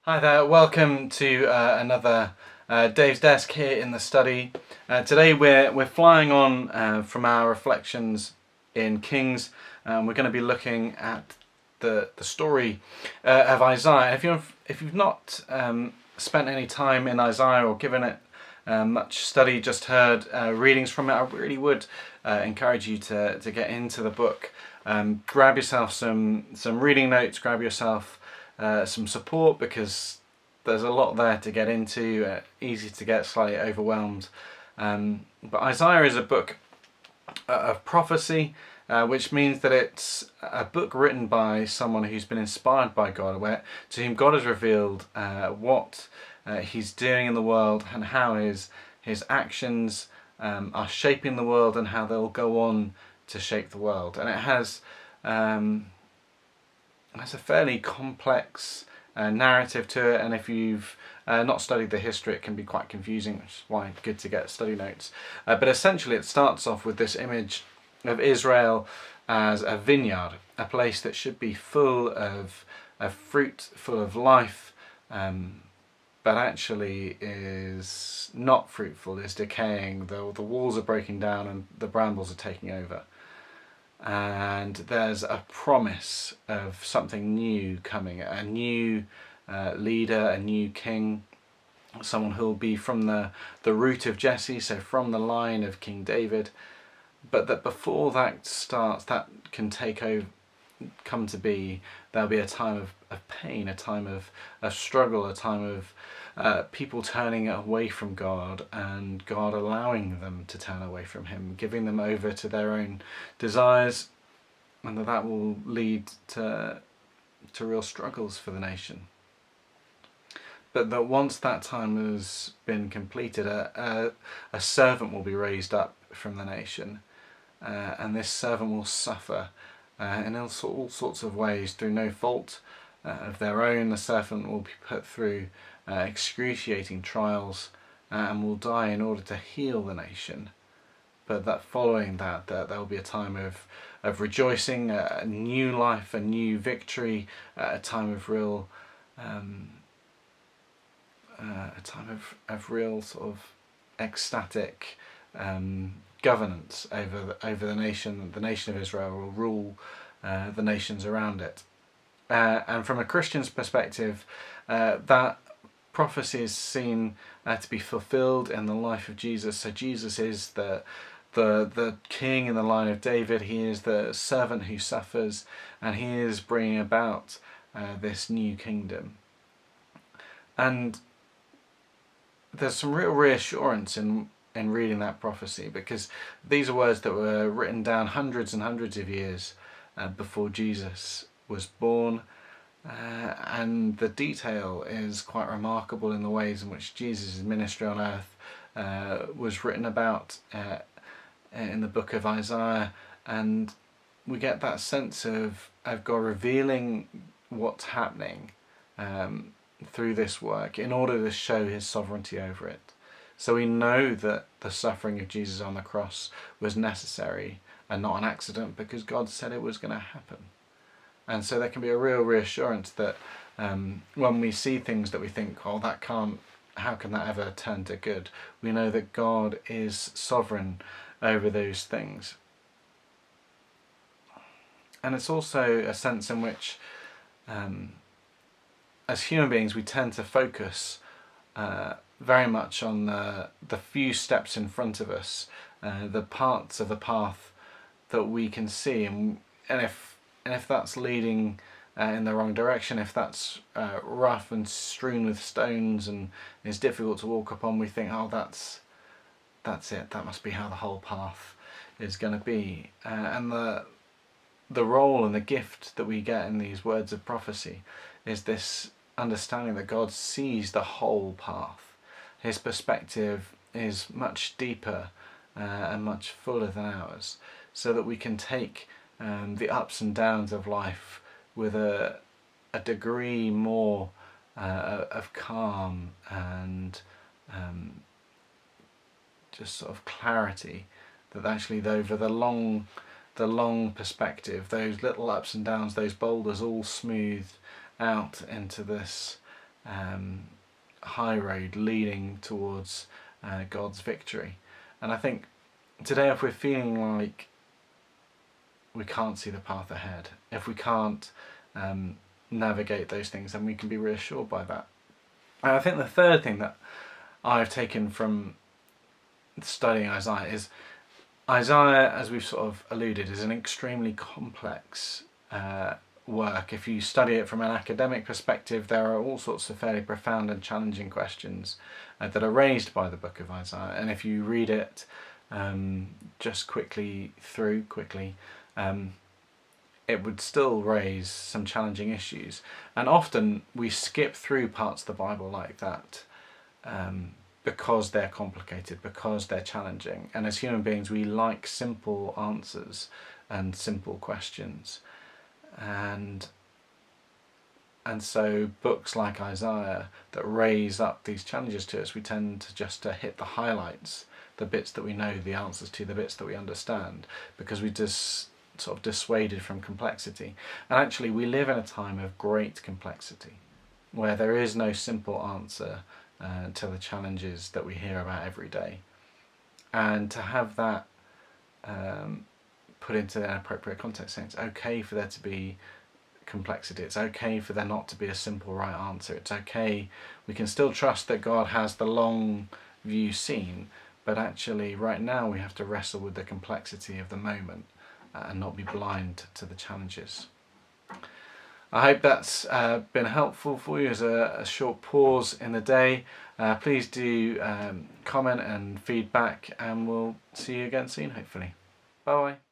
Hi there, welcome to another Dave's Desk here in the study. Today we're flying on from our reflections in Kings. We're going to be looking at the story of Isaiah. If you've not spent any time in Isaiah or given it much study, just heard readings from it, I really would encourage you to get into the book. Grab yourself some reading notes, grab yourself some support, because there's a lot there to get into, easy to get slightly overwhelmed. But Isaiah is a book of prophecy, which means that it's a book written by someone who's been inspired by God, to whom God has revealed what he's doing in the world and how his actions are shaping the world and how they'll go on to shape the world. And it has a fairly complex narrative to it, and if you've not studied the history, it can be quite confusing, which is why it's good to get study notes. But essentially it starts off with this image of Israel as a vineyard, a place that should be full of fruit, full of life, but actually is not fruitful, is decaying. The walls are breaking down and the brambles are taking over. And there's a promise of something new coming, a new leader, a new king, someone who will be from the root of Jesse, so from the line of King David. But that before that starts, that can come to be, there'll be a time of pain, a time of struggle, a time of people turning away from God and God allowing them to turn away from him, giving them over to their own desires, and that will lead to real struggles for the nation. But that once that time has been completed, a servant will be raised up from the nation, and this servant will suffer in all sorts of ways through no fault of their own. The servant will be put through excruciating trials and will die in order to heal the nation. But that following that there will be a time of rejoicing, a new life, a new victory, a time of real sort of ecstatic governance over the nation. The nation of Israel will rule the nations around it. And from a Christian's perspective, that prophecy is seen to be fulfilled in the life of Jesus. So Jesus is the king in the line of David. He is the servant who suffers, and he is bringing about this new kingdom. And there's some real reassurance in reading that prophecy, because these are words that were written down hundreds and hundreds of years before Jesus was born. And the detail is quite remarkable in the ways in which Jesus' ministry on earth was written about in the book of Isaiah. And we get that sense of God revealing what's happening through this work in order to show his sovereignty over it. So we know that the suffering of Jesus on the cross was necessary and not an accident, because God said it was going to happen. And so there can be a real reassurance that when we see things that we think, oh, how can that ever turn to good? We know that God is sovereign over those things. And it's also a sense in which, as human beings, we tend to focus very much on the few steps in front of us, the parts of the path that we can see, and if that's leading in the wrong direction, if that's rough and strewn with stones and is difficult to walk upon, we think, oh, that's it, that must be how the whole path is going to be. And the role and the gift that we get in these words of prophecy is this understanding that God sees the whole path. His perspective is much deeper and much fuller than ours, so that we can take the ups and downs of life with a degree more of calm and just sort of clarity, that actually over the long perspective, those little ups and downs, those boulders all smoothed out into this high road leading towards God's victory. And I think today, if we're feeling like we can't see the path ahead, if we can't navigate those things, then we can be reassured by that. And I think the third thing that I've taken from studying Isaiah is Isaiah, as we've sort of alluded, is an extremely complex work. If you study it from an academic perspective, there are all sorts of fairly profound and challenging questions that are raised by the book of Isaiah. And if you read it just quickly, it would still raise some challenging issues. And often we skip through parts of the Bible like that because they're complicated, because they're challenging. And as human beings, we like simple answers and simple questions. And so books like Isaiah that raise up these challenges to us, we tend to just hit the highlights, the bits that we know the answers to, the bits that we understand, because we just sort of dissuaded from complexity. And actually we live in a time of great complexity where there is no simple answer to the challenges that we hear about every day. And to have that put into an appropriate context, saying it's okay for there to be complexity, it's okay for there not to be a simple right answer, it's okay, we can still trust that God has the long view seen, but actually right now we have to wrestle with the complexity of the moment and not be blind to the challenges. I hope that's been helpful for you as a short pause in the day. Please do comment and feedback, and we'll see you again soon, hopefully. Bye bye.